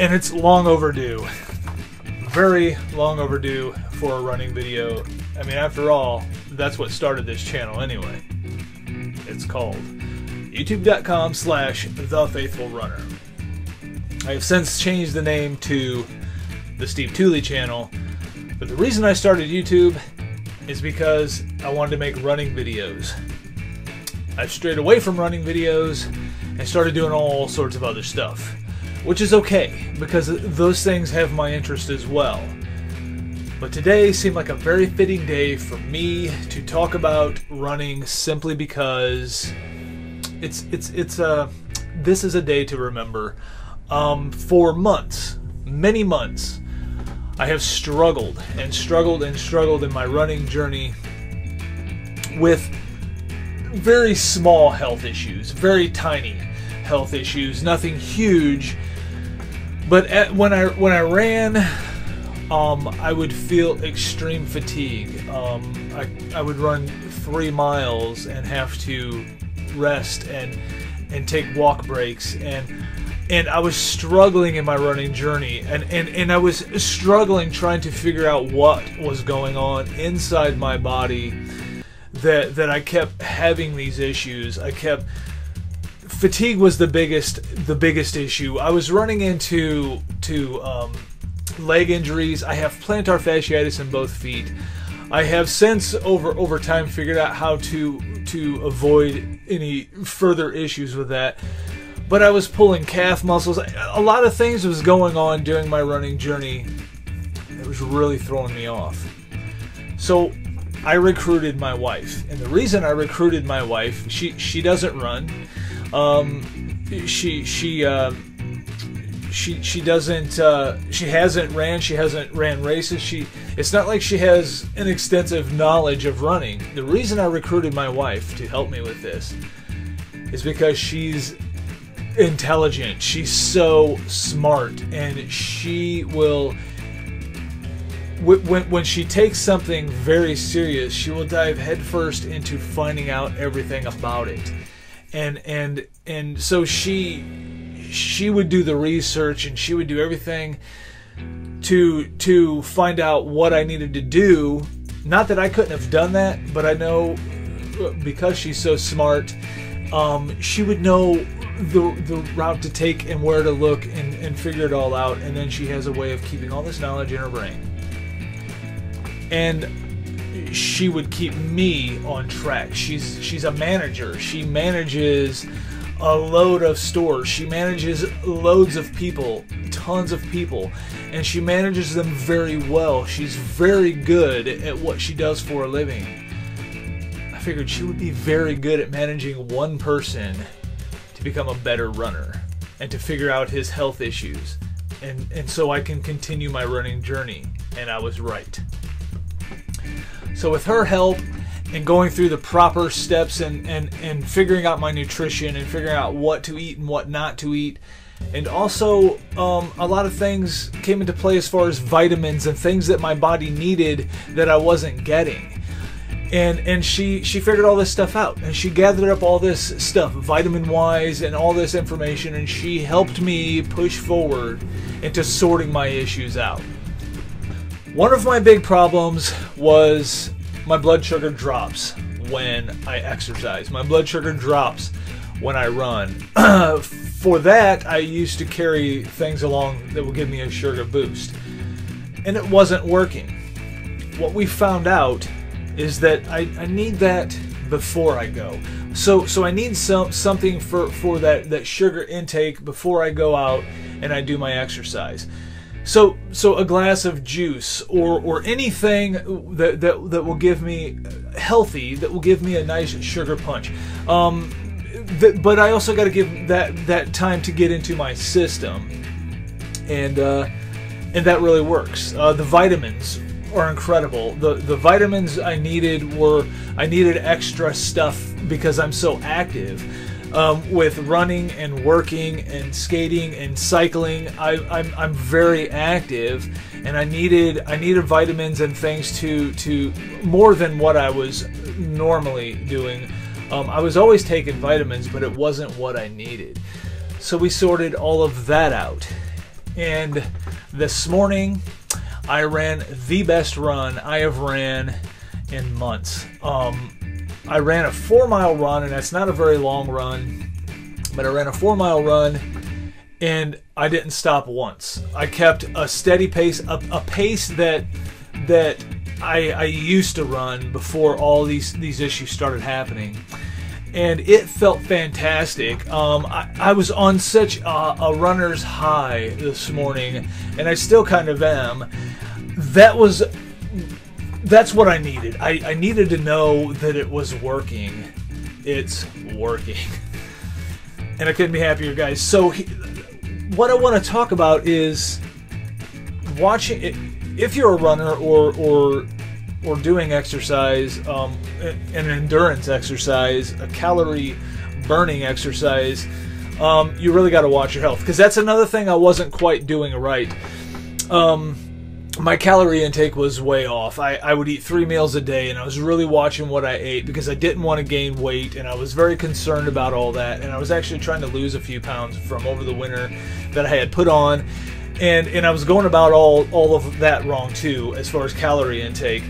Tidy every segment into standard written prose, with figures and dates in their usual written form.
and it's long overdue. Very long overdue for a running video. I mean, after all, that's what started this channel anyway. It's called youtube.com/thefaithfulrunner. I have since changed the name to the Steve Tooley channel, but the reason I started YouTube is because I wanted to make running videos. I've strayed away from running videos and started doing all sorts of other stuff, which is okay because those things have my interest as well. But today seemed like a very fitting day for me to talk about running, simply because this is a day to remember. For months, many months, I have struggled and struggled and struggled in my running journey with very small health issues, very tiny health issues, nothing huge. But when I ran, I would feel extreme fatigue. I would run 3 miles and have to rest and take walk breaks, and I was struggling in my running journey, and I was struggling trying to figure out what was going on inside my body that I kept having these issues. Fatigue was the biggest issue. I was running into leg injuries. I have plantar fasciitis in both feet. I have since over time figured out how to avoid any further issues with that. But I was pulling calf muscles. A lot of things was going on during my running journey that was really throwing me off. So I recruited my wife, and the reason I recruited my wife, she doesn't run. She hasn't ran races. It's not like she has an extensive knowledge of running. The reason I recruited my wife to help me with this is because she's intelligent. She's so smart, and she will, when she takes something very serious, she will dive headfirst into finding out everything about it. And so she would do the research, and she would do everything to find out what I needed to do. Not that I couldn't have done that, but I know because she's so smart, she would know the route to take and where to look and figure it all out. And then she has a way of keeping all this knowledge in her brain, and she would keep me on track. She's a manager. She manages a load of stores. She manages loads of people, tons of people, and she manages them very well. She's very good at what she does for a living. I figured she would be very good at managing one person to become a better runner and to figure out his health issues, and so I can continue my running journey. And I was right. So with her help and going through the proper steps and figuring out my nutrition and figuring out what to eat and what not to eat, and also a lot of things came into play as far as vitamins and things that my body needed that I wasn't getting. And she figured all this stuff out, and she gathered up all this stuff vitamin-wise and all this information, and she helped me push forward into sorting my issues out. One of my big problems was my blood sugar drops when I exercise. My blood sugar drops when I run. For that, I used to carry things along that would give me a sugar boost, and it wasn't working. What we found out is that I need that before I go. So I need something for that sugar intake before I go out and I do my exercise. So a glass of juice or anything that will give me healthy, that will give me a nice sugar punch. But I also got to give that time to get into my system, and that really works. The vitamins are incredible. The vitamins I needed extra stuff because I'm so active. With running and working and skating and cycling, I'm very active, and I needed vitamins and things to more than what I was normally doing. I was always taking vitamins, but it wasn't what I needed. So we sorted all of that out, And this morning, I ran the best run I have ran in months. I ran a 4-mile run, and that's not a very long run, but I ran a 4-mile run, and I didn't stop once. I kept a steady pace, a pace that I used to run before all these issues started happening. And it felt fantastic. I was on such a runner's high this morning, and I still kind of am. That's what I needed. I needed to know that it was working. It's working. And I couldn't be happier, guys. So what I want to talk about is watching it. If you're a runner or doing exercise, an endurance exercise, a calorie burning exercise, you really got to watch your health, because that's another thing I wasn't quite doing right. My calorie intake was way off. I would eat 3 meals a day, and I was really watching what I ate because I didn't want to gain weight, and I was very concerned about all that. And I was actually trying to lose a few pounds from over the winter that I had put on, and I was going about all of that wrong too as far as calorie intake.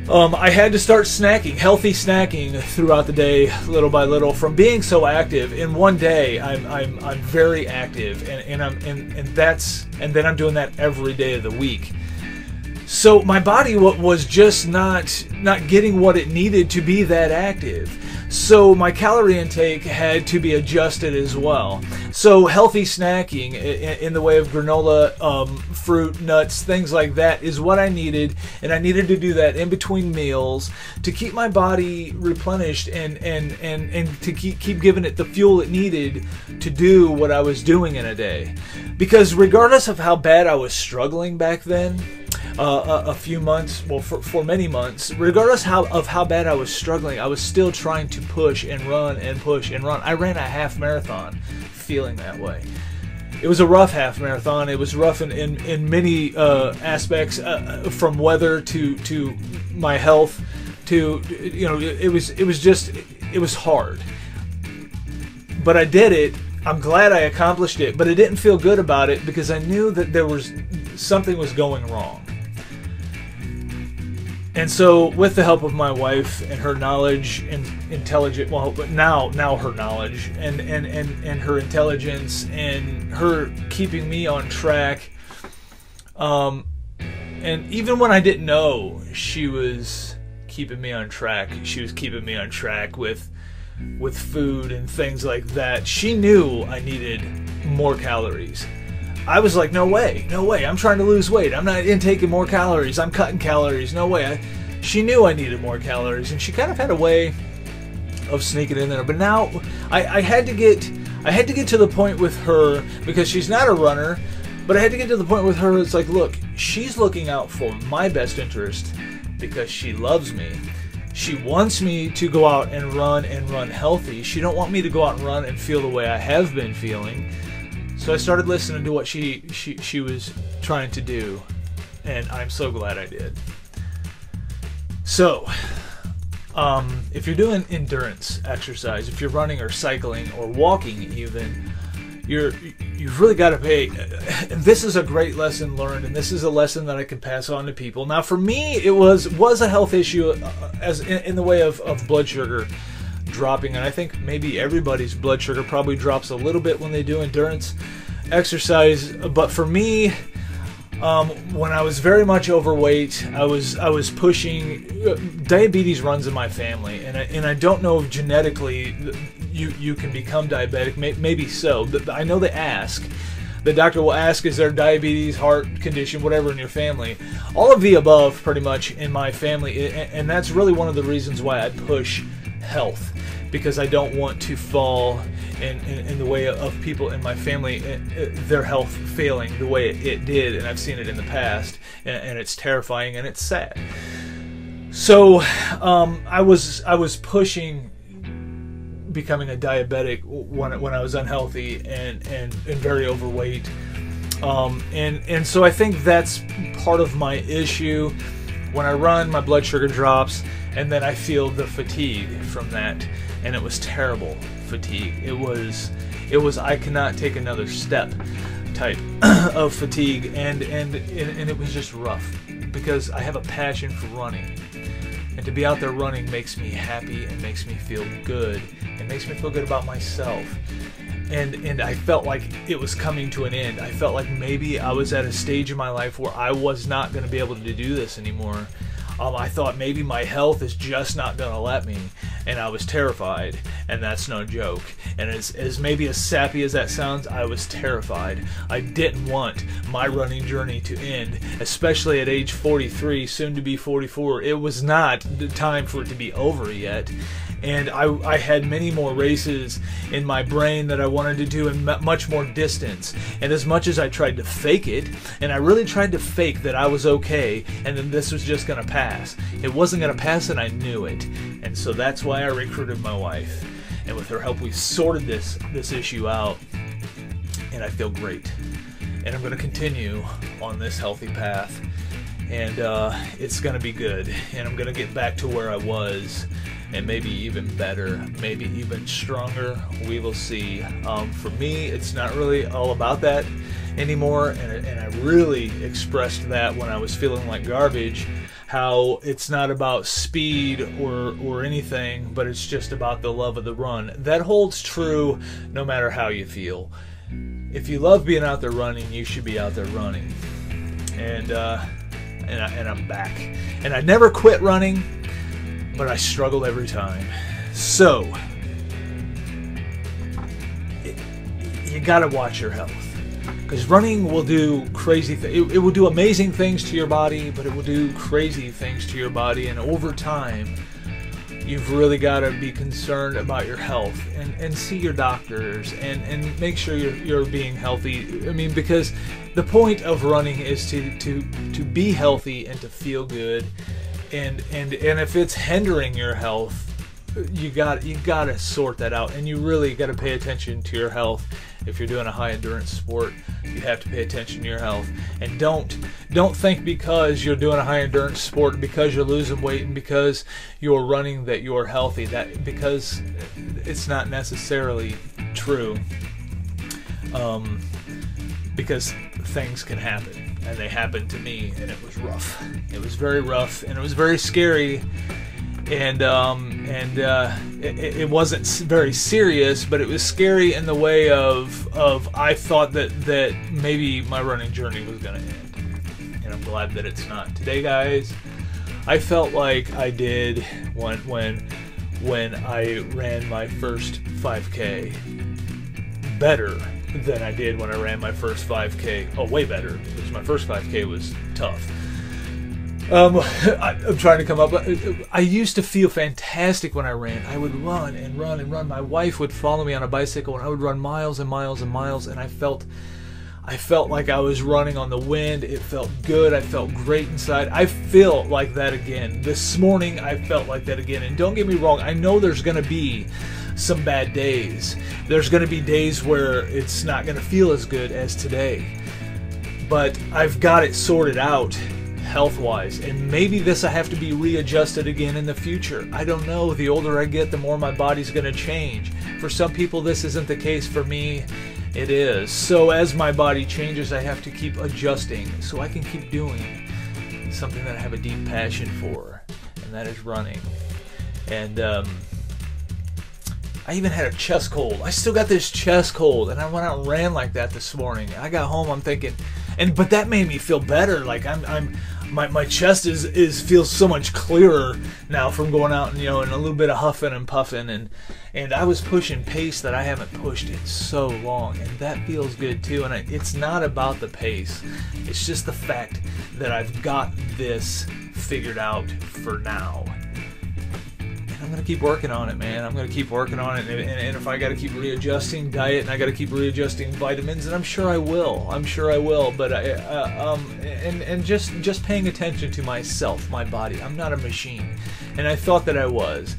I had to start snacking, healthy snacking throughout the day, little by little. From being so active, in one day I'm very active, and then I'm doing that every day of the week. So my body was just not getting what it needed to be that active. So my calorie intake had to be adjusted as well. So healthy snacking in the way of granola, fruit, nuts, things like that is what I needed, and I needed to do that in between meals to keep my body replenished and to keep giving it the fuel it needed to do what I was doing in a day. Because regardless of how bad I was struggling back then, a few months, well, for many months, regardless of how bad I was struggling, I was still trying to push and run and push and run. I ran a half marathon feeling that way. It was a rough half marathon. It was rough in many aspects, from weather to my health to, you know, it was hard. But I did it. I'm glad I accomplished it, but I didn't feel good about it because I knew that something was going wrong. And so, with the help of my wife and her knowledge and intelligence, well, but now her knowledge and her intelligence and her keeping me on track, and even when I didn't know she was keeping me on track, she was keeping me on track with food and things like that. She knew I needed more calories. I was like, no way, I'm trying to lose weight. I'm not intaking more calories. I'm cutting calories. No way. She knew I needed more calories, and she kind of had a way of sneaking in there. But now I had to get to the point with her, because she's not a runner, but I had to get to the point with her. It's like, look, she's looking out for my best interest because she loves me. She wants me to go out and run healthy. She don't want me to go out and run and feel the way I have been feeling. So I started listening to what she was trying to do, and I'm so glad I did. So, if you're doing endurance exercise, if you're running or cycling or walking even, you've really got to pay. And this is a great lesson learned, and this is a lesson that I can pass on to people. Now, for me, it was a health issue, as in the way of blood sugar dropping, and I think maybe everybody's blood sugar probably drops a little bit when they do endurance exercise. But for me, when I was very much overweight, I was pushing. Diabetes runs in my family, and I don't know if genetically you can become diabetic. Maybe so. I know they ask. The doctor will ask, is there diabetes, heart condition, whatever in your family? All of the above, pretty much, in my family, and that's really one of the reasons why I push health, because I don't want to fall in the way of people in my family, their health failing the way it did, and I've seen it in the past, and it's terrifying and it's sad. So I was pushing becoming a diabetic when I was unhealthy and very overweight, and so I think that's part of my issue. When I run, my blood sugar drops, and then I feel the fatigue from that, and it was terrible fatigue. It was I cannot take another step. type of fatigue, and it was just rough because I have a passion for running, and to be out there running makes me happy and makes me feel good. It makes me feel good about myself. And I felt like it was coming to an end. I felt like maybe I was at a stage in my life where I was not going to be able to do this anymore. I thought maybe my health is just not going to let me, and I was terrified, and that's no joke. And as maybe as sappy as that sounds, I was terrified. I didn't want my running journey to end, especially at age 43, soon to be 44. It was not the time for it to be over yet. And I had many more races in my brain that I wanted to do in much more distance. And as much as I tried to fake it, and I really tried to fake that I was okay, and then this was just going to pass. It wasn't going to pass, and I knew it. And so that's why I recruited my wife. And with her help, we sorted this issue out. And I feel great. And I'm going to continue on this healthy path. And it's going to be good. And I'm going to get back to where I was. And maybe even better, maybe even stronger. We will see. For me, it's not really all about that anymore, and I really expressed that when I was feeling like garbage, how it's not about speed or anything, but it's just about the love of the run. That holds true no matter how you feel. If you love being out there running, you should be out there running. And I'm back. And I never quit running, but I struggled every time. So, you gotta watch your health. Because running will do crazy things. It will do amazing things to your body, but it will do crazy things to your body. And over time, you've really got to be concerned about your health and see your doctors and make sure you're being healthy. I mean, because the point of running is to be healthy and to feel good. And if it's hindering your health, you got to sort that out, and you really got to pay attention to your health. If you're doing a high endurance sport, you have to pay attention to your health, and don't think because you're doing a high endurance sport, because you're losing weight and because you're running that you're healthy. Because it's not necessarily true. Because things can happen, and they happened to me, and it was rough. It was very rough, and it was very scary. And it wasn't very serious, but it was scary in the way of I thought that maybe my running journey was going to end, and I'm glad that it's not. Today, guys, I felt like I did when I ran my first 5K better than I did when I ran my first 5K. Oh, way better, because my first 5K was tough. I'm trying to come up. I used to feel fantastic when I ran. I would run and run and run. My wife would follow me on a bicycle, and I would run miles and miles and miles, and I felt like I was running on the wind. It felt good. I felt great inside. I feel like that again. This morning, I felt like that again. And don't get me wrong, I know there's going to be some bad days. There's going to be days where it's not going to feel as good as today. But I've got it sorted out health-wise, and maybe this I have to be readjusted again in the future. I don't know. The older I get, the more my body's going to change. For some people, this isn't the case. For me, it is. So as my body changes, I have to keep adjusting so I can keep doing something that I have a deep passion for, and that is running. And I even had a chest cold. I still got this chest cold, and I went out and ran like that this morning. I got home, I'm thinking, but that made me feel better. Like my chest feels so much clearer now from going out and and a little bit of huffing and puffing, and I was pushing pace that I haven't pushed in so long, and that feels good too. And it's not about the pace, it's just the fact that I've got this figured out for now. I'm going to keep working on it, man. I'm going to keep working on it, and if I got to keep readjusting diet and I got to keep readjusting vitamins, and I'm sure I will. But just paying attention to myself, my body. I'm not a machine, and I thought that I was,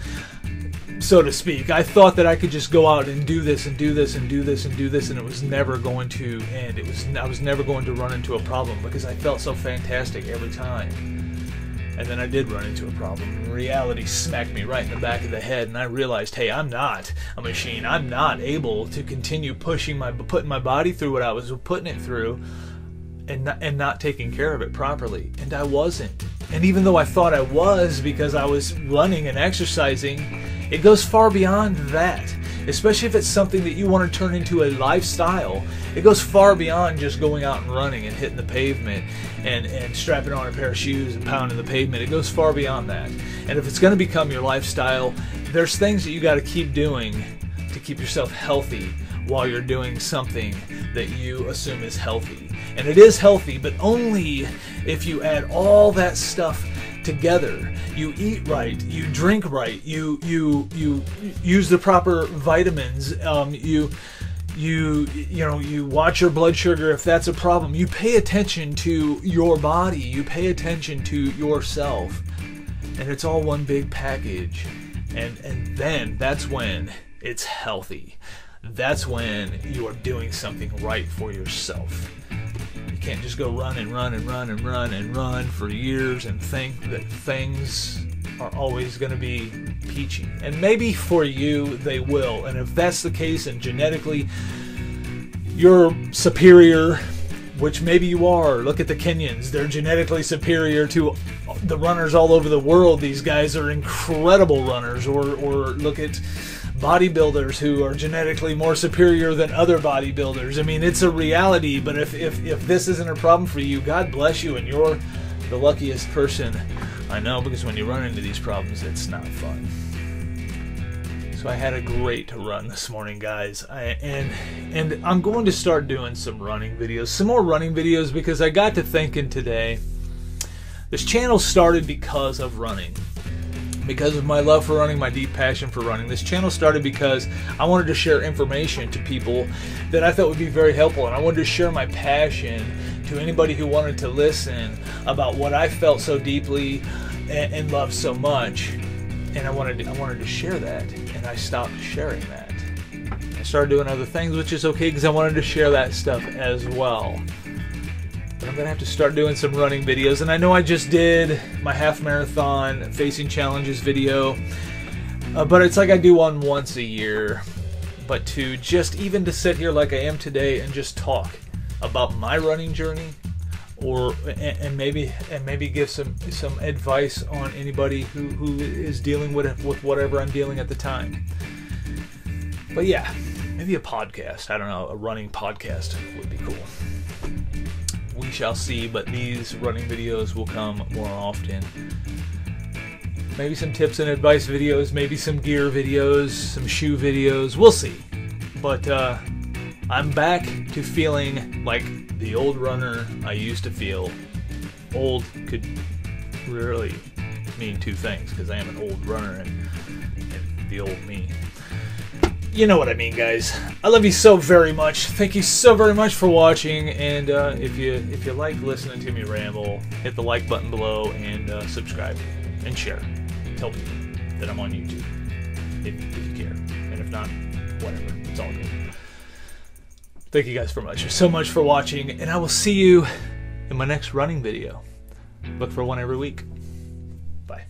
so to speak. I thought that I could just go out and do this and do this and do this and do this, and it was never going to end. I was never going to run into a problem because I felt so fantastic every time. And then I did run into a problem. Reality smacked me right in the back of the head, and I realized, hey, I'm not a machine. I'm not able to continue putting my body through what I was putting it through and not taking care of it properly. And I wasn't. And even though I thought I was because I was running and exercising, it goes far beyond that. Especially if it's something that you want to turn into a lifestyle. It goes far beyond just going out and running and hitting the pavement and strapping on a pair of shoes and pounding the pavement. It goes far beyond that. And if it's going to become your lifestyle, there's things that you got to keep doing to keep yourself healthy while you're doing something that you assume is healthy. And it is healthy, but only if you add all that stuff together. You eat right, you drink right, you use the proper vitamins, you watch your blood sugar if that's a problem. You pay attention to your body, you pay attention to yourself, and it's all one big package. And then that's when it's healthy. That's when you are doing something right for yourself. You can't just go run and run and run and run and run for years and think that things are always going to be peachy. And maybe for you they will. And if that's the case and genetically you're superior, which maybe you are. Look at the Kenyans. They're genetically superior to the runners all over the world. These guys are incredible runners. Or look at bodybuilders who are genetically more superior than other bodybuilders. I mean, it's a reality, but if this isn't a problem for you, God bless you, and you're the luckiest person I know, because when you run into these problems, it's not fun. So I had a great run this morning, guys, and I'm going to start doing some running videos, some more running videos, because I got to thinking today, this channel started because of running. Because of my love for running, my deep passion for running. This channel started because I wanted to share information to people that I thought would be very helpful, and I wanted to share my passion to anybody who wanted to listen about what I felt so deeply and loved so much. And I wanted to share that, and I stopped sharing that. I started doing other things, which is okay because I wanted to share that stuff as well. But I'm going to have to start doing some running videos. And I know I just did my half marathon facing challenges video. But it's like I do one once a year. But to just even to sit here like I am today and just talk about my running journey, and maybe give some advice on anybody who is dealing with whatever I'm dealing at the time. But yeah, maybe a podcast. I don't know, a running podcast would be cool. We shall see, but these running videos will come more often. Maybe some tips and advice videos, maybe some gear videos, some shoe videos. We'll see. But I'm back to feeling like the old runner I used to feel. Old could really mean two things, because I am an old runner and the old me. You know what I mean, guys. I love you so very much. Thank you so very much for watching. And if you like listening to me ramble, hit the like button below and subscribe and share. Tell people that I'm on YouTube if you care. And if not, whatever. It's all good. Thank you guys so much for watching, and I will see you in my next running video. Look for one every week. Bye.